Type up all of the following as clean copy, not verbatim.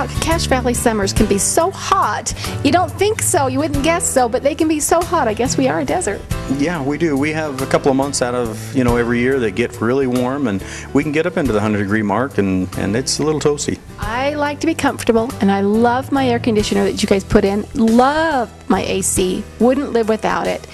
Cache Valley summers can be so hot. You don't think so, you wouldn't guess so, but they can be so hot. I guess we are a desert. Yeah, we do. We have a couple of months out of, every year that get really warm, and we can get up into the 100-degree mark, and it's a little toasty. I like to be comfortable, and I love my air conditioner that you guys put in. Love my AC. Wouldn't live without it.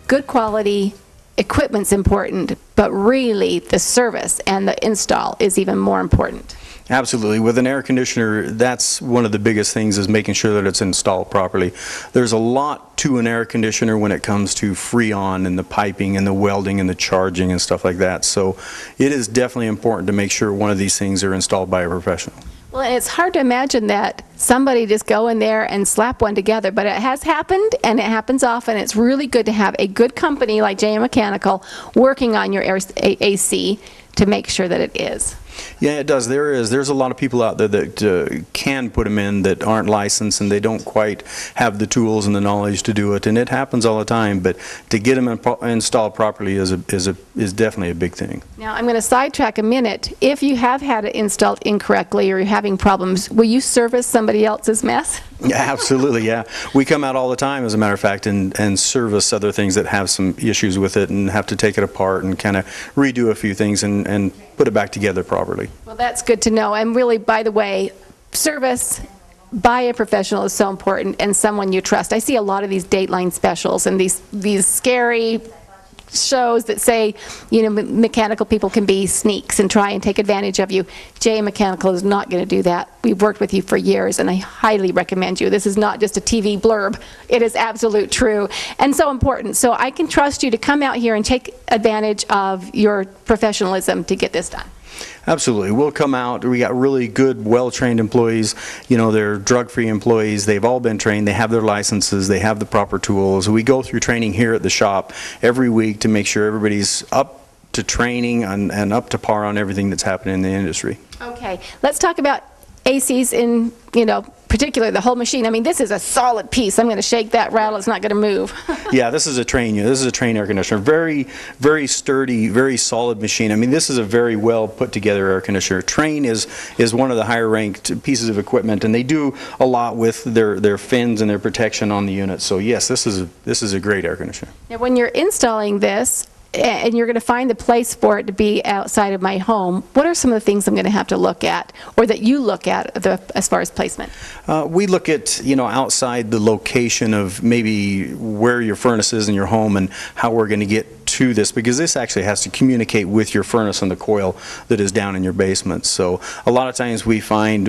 Good quality. Equipment's important, but really the service and the install is even more important. Absolutely. With an air conditioner, that's one of the biggest things, is making sure that it's installed properly. There's a lot to an air conditioner when it comes to Freon and the piping and the welding and the charging and stuff like that. So it is definitely important to make sure one of these things are installed by a professional. Well, it's hard to imagine that somebody just go in there and slap one together, but it has happened, and it happens often. It's really good to have a good company like JM Mechanical working on your AC to make sure that it is. Yeah, it does. There's a lot of people out there that can put them in that aren't licensed, and they don't quite have the tools and the knowledge to do it, and it happens all the time. But to get them installed properly is definitely a big thing. Now, I'm going to sidetrack a minute. If you have had it installed incorrectly or you're having problems, will you service somebody else's mess? Yeah, absolutely, yeah. We come out all the time, as a matter of fact, and service other things that have some issues with it and have to take it apart and kind of redo a few things and put it back together properly. Well, that's good to know. And really, by the way, service by a professional is so important, and someone you trust. I see a lot of these Dateline specials and these scary shows that say, mechanical people can be sneaks and try and take advantage of you. JM Mechanical is not going to do that. We've worked with you for years, and I highly recommend you. This is not just a TV blurb. It is absolute true and so important. So I can trust you to come out here and take advantage of your professionalism to get this done. Absolutely. We'll come out. We got really good, well-trained employees. They're drug-free employees. They've all been trained. They have their licenses. They have the proper tools. We go through training here at the shop every week to make sure everybody's up to training and up to par on everything that's happening in the industry. Okay. Let's talk about ACs in, particular the whole machine. I mean, this is a solid piece. I'm going to shake that rattle. It's not going to move. Yeah, this is a Train. This is a Train air conditioner. Very, very sturdy, very solid machine. I mean, this is a very well put together air conditioner. Train is one of the higher ranked pieces of equipment, and they do a lot with their fins and their protection on the unit. So yes, this is a great air conditioner. Now, when you're installing this, and you're going to find the place for it to be outside of my home, what are some of the things I'm going to have to look at, or that you look at as far as placement? We look at, outside the location of maybe where your furnace is in your home and how we're going to get to this, because this actually has to communicate with your furnace and the coil that is down in your basement. So a lot of times we find,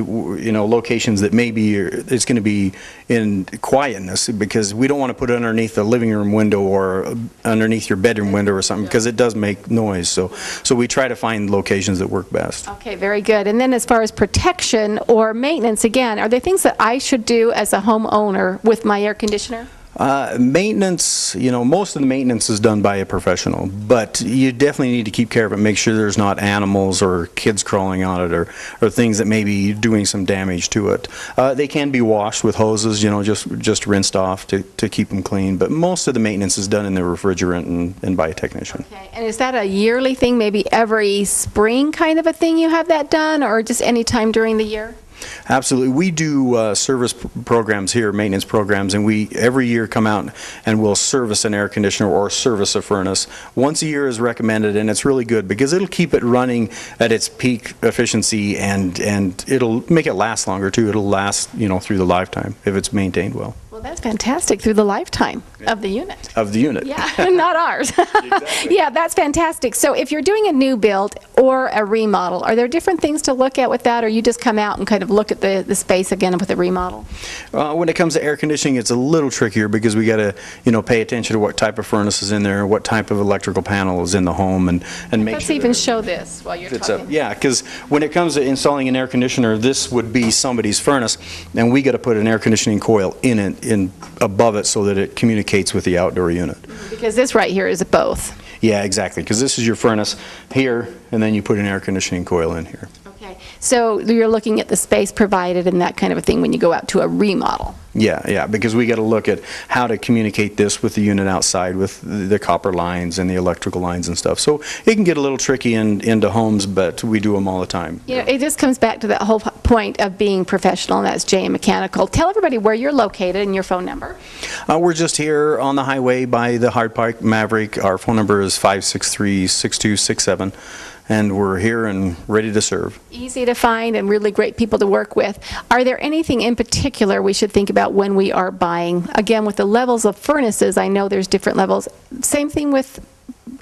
locations that maybe it's going to be in quietness, because we don't want to put it underneath the living room window or underneath your bedroom window or something, because it does make noise. So we try to find locations that work best. Okay, very good. And then as far as protection or maintenance, again, are there things that I should do as a homeowner with my air conditioner? Maintenance, most of the maintenance is done by a professional, but you definitely need to keep care of it. Make sure there's not animals or kids crawling on it, or things that may be doing some damage to it. They can be washed with hoses, just rinsed off to keep them clean, but most of the maintenance is done in the refrigerant and by a technician. Okay, and is that a yearly thing, maybe every spring kind of a thing you have that done, or just any time during the year? Absolutely. We do service programs here, maintenance programs, and we every year come out and we'll service an air conditioner or service a furnace. Once a year is recommended, and it's really good because it'll keep it running at its peak efficiency, and it'll make it last longer too. It'll last, through the lifetime if it's maintained well. Well, that's fantastic, through the lifetime of the unit. Of the unit. Yeah, not ours. Exactly. Yeah, that's fantastic. So if you're doing a new build or a remodel, are there different things to look at with that, or you just come out and kind of look at the space again with a remodel? When it comes to air conditioning, it's a little trickier because we got to, pay attention to what type of furnace is in there, what type of electrical panel is in the home, and make Let's sure even show this while you're talking. Yeah, because when it comes to installing an air conditioner, this would be somebody's furnace, and we got to put an air conditioning coil in it, above it, so that it communicates with the outdoor unit. Because this right here is both. Yeah, exactly, because this is your furnace here, and then you put an air conditioning coil in here. Okay, so you're looking at the space provided and that kind of a thing when you go out to a remodel. Yeah, because we got to look at how to communicate this with the unit outside, with the copper lines and the electrical lines and stuff. So it can get a little tricky into homes, but we do them all the time. It just comes back to that whole point point of being professional, and that's JM Mechanical. Tell everybody where you're located and your phone number. We're just here on the highway by the Hard Park Maverick. Our phone number is 563-6267, and we're here and ready to serve. Easy to find and really great people to work with. Are there anything in particular we should think about when we are buying? Again, with the levels of furnaces, I know there's different levels. Same thing with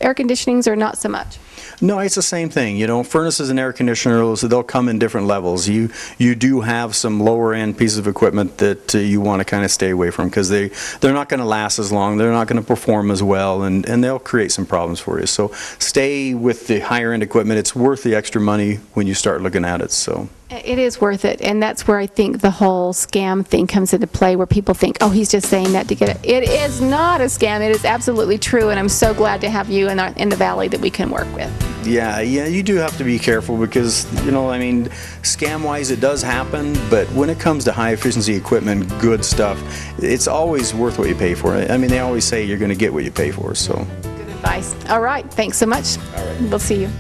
air conditionings, or not so much? No, it's the same thing. You know, furnaces and air conditioners, they'll come in different levels. You do have some lower end pieces of equipment that you want to kind of stay away from, because they're not going to last as long, they're not going to perform as well, and they'll create some problems for you. So stay with the higher end equipment. It's worth the extra money when you start looking at it. So it is worth it, and that's where I think the whole scam thing comes into play, where people think, oh, he's just saying that to get it. It is not a scam. It is absolutely true, and I'm so glad to have you in the Valley that we can work with. Yeah, you do have to be careful, because, you know, I mean, scam-wise it does happen, but when it comes to high-efficiency equipment, good stuff, it's always worth what you pay for it. I mean, they always say you're going to get what you pay for, so. Good advice. All right, thanks so much. All right. We'll see you.